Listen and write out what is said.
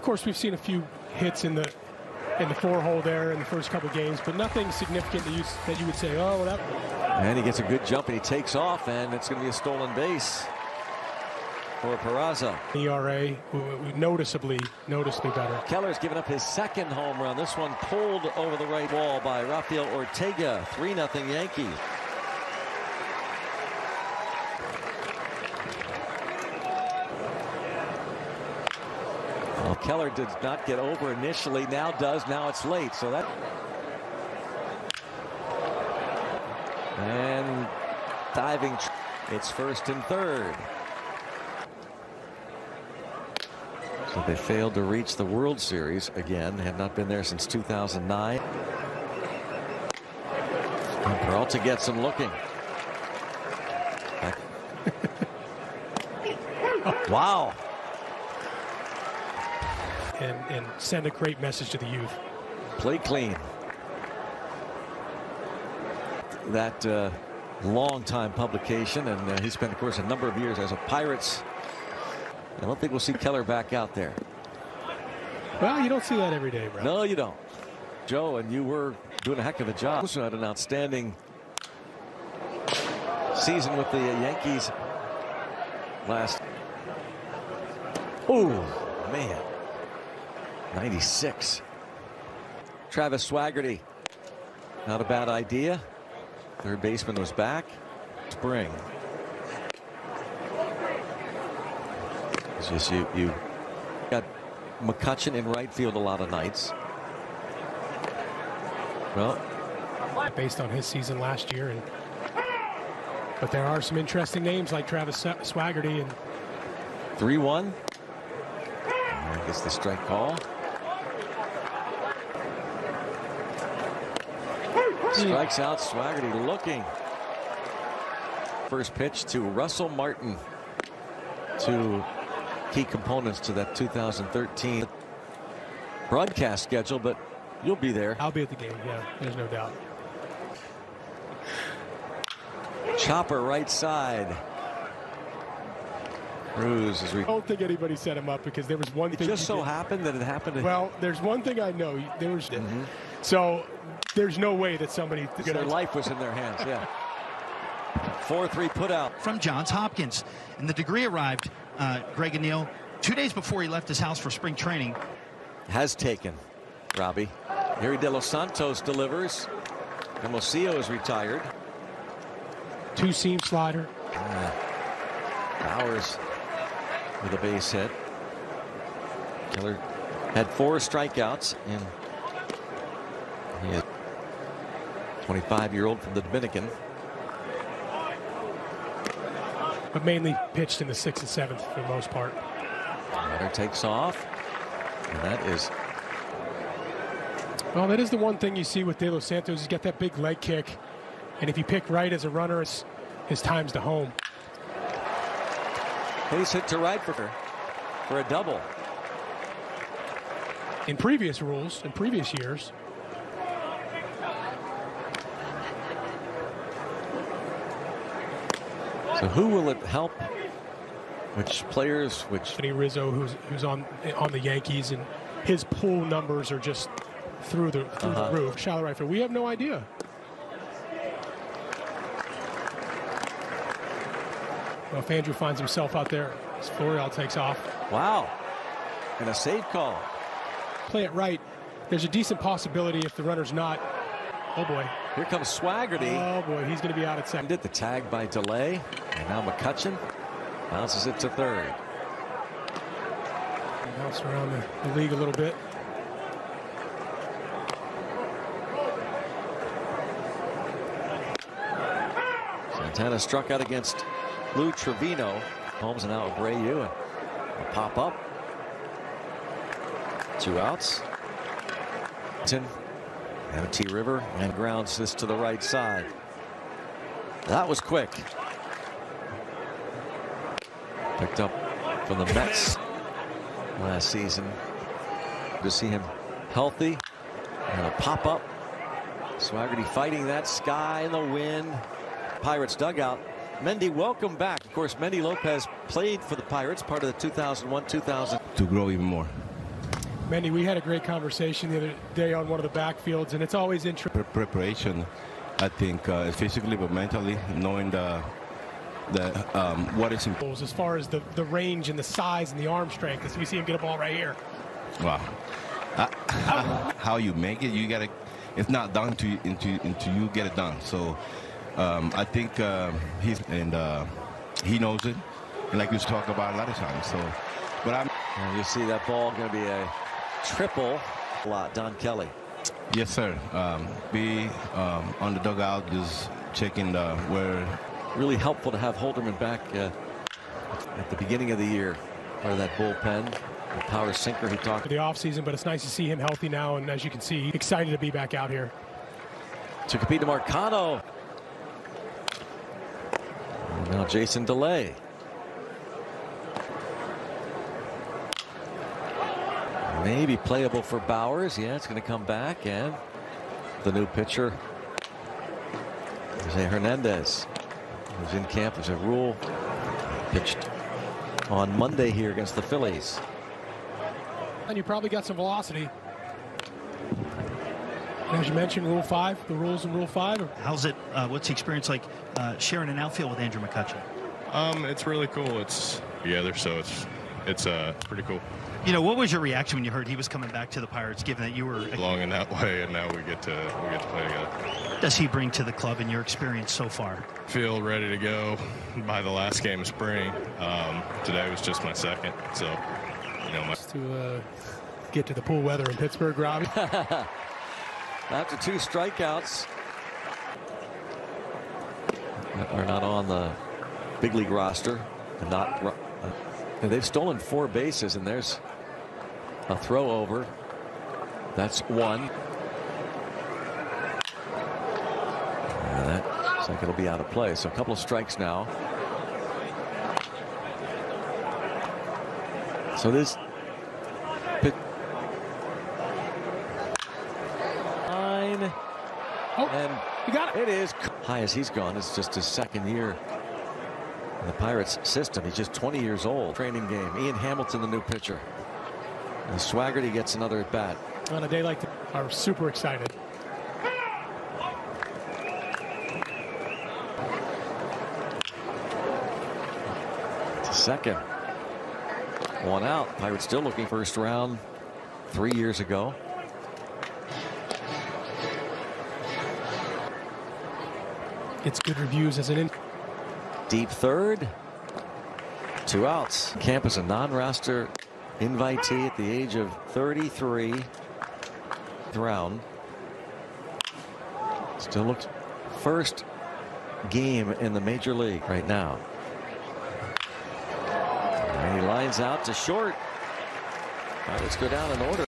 course, we've seen a few hits in the four-hole there in the first couple games, but nothing significant that you would say, oh, well, that. And he gets a good jump and he takes off, and it's going to be a stolen base for Peraza. ERA noticeably better. Keller's given up his second home run. This one pulled over the right wall by Rafael Ortega. 3-0 Yankees. Well, Keller did not get over initially. Now does. Now it's late. So that. And diving. It's first and third. So they failed to reach the World Series again. Have not been there since 2009. And Peralta gets him looking. Wow. And send a great message to the youth. Play clean. That long-time publication, and he spent, of course, a number of years as a Pirates. I don't think we'll see Keller back out there. Well, you don't see that every day, bro. No, you don't. Joe, and you were doing a heck of a job. Also had an outstanding season with the Yankees last. Oh, man. 96. Travis Swaggerty. Not a bad idea. Third baseman was back. Spring. It's just you got McCutchen in right field a lot of nights. Well, based on his season last year, but there are some interesting names like Travis Swaggerty and 3-1. I guess the strike call. Strikes out Swaggerty looking. First pitch to Russell Martin. Two key components to that 2013 broadcast schedule, but you'll be there. I'll be at the game, yeah, there's no doubt. Chopper right side. Cruz is. I don't think anybody set him up because there was one thing. It just so happened that it happened to. Well, there's one thing I know. There was. So there's no way that somebody. Their life was in their hands. Yeah. 4-3 put out from Johns Hopkins, and the degree arrived. Greg and Neil, 2 days before he left his house for spring training. Has taken, Robbie. Harry De Los Santos delivers. Hermosillo is retired. Two-seam slider. Bowers with a base hit. Keller had 4 strikeouts, and he is 25-year-old from the Dominican. But mainly pitched in the 6th and 7th for the most part. Runner takes off, and that is. Well, that is the one thing you see with De Los Santos. He's got that big leg kick, and if you pick right as a runner, his time's to home. Base hit to right for a double. In previous rules, in previous years. So who will it help? Which players? Which Anthony Rizzo, who's on the Yankees, and his pull numbers are just through the roof. Shallow right field. We have no idea. Well, if Andrew finds himself out there, Florial takes off. Wow, and a save call. Play it right. There's a decent possibility if the runner's not. Oh boy. Here comes Swaggerty. Oh boy, he's going to be out at second. Did the tag by delay, and now McCutchen bounces it to third. Bounce around the league a little bit. Santana struck out against Lou Trevino. Holmes and now Abreu. A pop up. 2 outs. And a T River, and grounds this to the right side. That was quick. Picked up from the Mets last season. To see him healthy, and a pop up. Swaggerty fighting that sky in the wind. Pirates dugout. Mendy, welcome back. Of course, Mendy Lopez played for the Pirates, part of the 2001-2000. To grow even more. Mendy, we had a great conversation the other day on one of the backfields, and it's always interesting. Preparation, I think, physically but mentally, knowing what is important. As far as the range and the size and the arm strength, as we see him get a ball right here. Wow. How you make it, you gotta. It's not done until you get it done. So I think he knows it, and like we talk about a lot of times. So, but and you see that ball going to be a triple. A lot, Don Kelly. Yes, sir. Be on the dugout, just checking where. Really helpful to have Holderman back at the beginning of the year, part of that bullpen. The power sinker he talked. For the offseason, but it's nice to see him healthy now, and as you can see, excited to be back out here. To compete to Marcano. And now Jason DeLay. Maybe playable for Bowers. Yeah, it's going to come back, and the new pitcher, Jose Hernandez, who's in camp as a rule, pitched on Monday here against the Phillies. And you probably got some velocity. As you mentioned, Rule 5, the rules in Rule 5. How's it? What's the experience like sharing an outfield with Andrew McCutchen? It's really cool. It's together, so it's pretty cool. You know, what was your reaction when you heard he was coming back to the Pirates, given that you were Long in that way, and now we get to play together. Does he bring to the club in your experience so far? Feel ready to go by the last game of spring. Today was just my second, so you know. To get to the pool weather in Pittsburgh, Robbie. After 2 strikeouts, are not on the big league roster, and they've stolen 4 bases, and there's a throw over. That's 1. And that looks like it'll be out of play. So a couple of strikes now. So this and you got it. It is high as he's gone. It's just his second year in the Pirates system. He's just 20 years old. Training game. Ian Hamilton, the new pitcher. And Swaggerty gets another at bat. On a day like that, are super excited. It's a second. 1 out. Pirates still looking first round 3 years ago. Gets good reviews as an in. Deep third. 2 outs. Camp is a non-roster invitee at the age of 33. Round. Still looks first game in the major league right now. And he lines out to short. Pirates go down in order.